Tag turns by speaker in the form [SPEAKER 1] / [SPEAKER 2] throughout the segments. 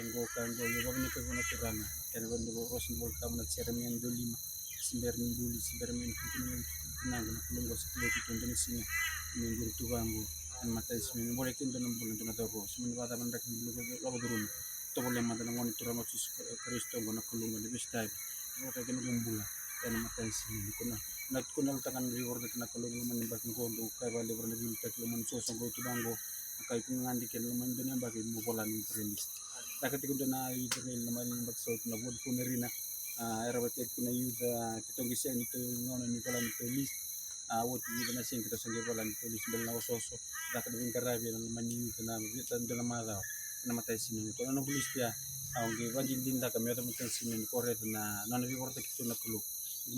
[SPEAKER 1] Kango yo babne ko na tirana ken wonde go rosin bol kam na ceremien do lima simber ni buli simber men kutin tinang na kulungo sa kilo kiton den sina min gur tubango an matai simin bole kin don bulan don do simin wada man dak bulu lo durun to bole man don ngoni turama sus kristo ngona kulungo de bistai mo ka ken gumbula en matai simin kuna nat kunal tangan riwor na kulungo man bakin gondo kay wale borna bil tak lo man so go tubango kay kung ngandi ken lo man don yang bakin mo bolan ni premis takati ko na idril na man bagsot na bod ko na rin era batet ko na yuda kitong gisyan ito ngono ni pala nito list wot yuda na sing kita sangge pala nito list bel na ososo dapat din karabi na mani yuda na bitan do na mala na matay sinin ko ano bulis ya ang gi wajin din da kami to mutan sinin ko red na nana bi porta kito na kulo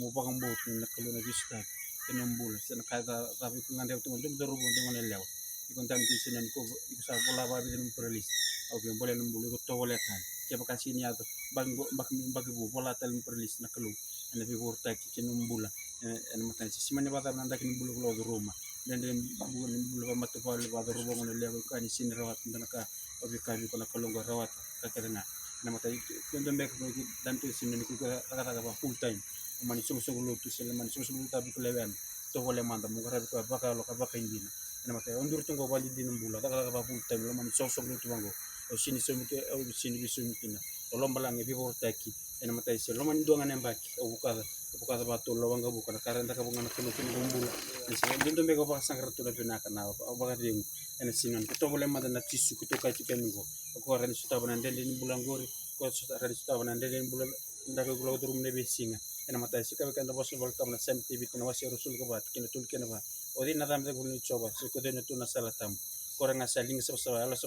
[SPEAKER 1] mo pa kang bot na kulo na gista kinumbula sa nakata sabi ko ngande to dum darubo dum na lew ikon tam sinin ko sa bola ba bi din prelis okay boleh nembulu ko to wala kan kaya kasi niya to bag bu bola tal prelis na kulo ana bi porta kito numbula en matan si simane bata nan dak numbulu ko do roma dan bu numbulu ba matu pa ba do rubo ngone lew ko ani sin rawat ndanaka obi kabi ko na kalongo rawat kakadana na matay kendo mbek ko dan to sin ni ko kata ba full time man sung lutu sila man sung tabi ko lewan to wala manda mo karabi ko baka lo ka baka hindi na matay ondur tungo wali din ng bula kata ba full time man sung lutu bango o sini sumike o sini bisumike na to lomba lang e bibo taki na matay sila man duangan ng baki o bukada ba to lo wanga bukada karanta ka bunga na kuno bumbula sila din to mbek ko pa sangar to na pinaka na o baka din ene sinon to wala manda na tisu ko to ka chikengo ko ran suta banan den bulan gori ko suta ran suta banan den bulan ndaga gulo durum ne besinga ena matay sika kan boss bol tam na sem tv na wasi rusul ko bat kina tul kena ba odi na dam de gulu coba siko den tu na salatam korang asaling sa ala sa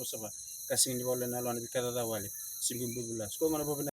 [SPEAKER 1] kasing ni wala na lo na bikada da wale singum bubulas ko ngana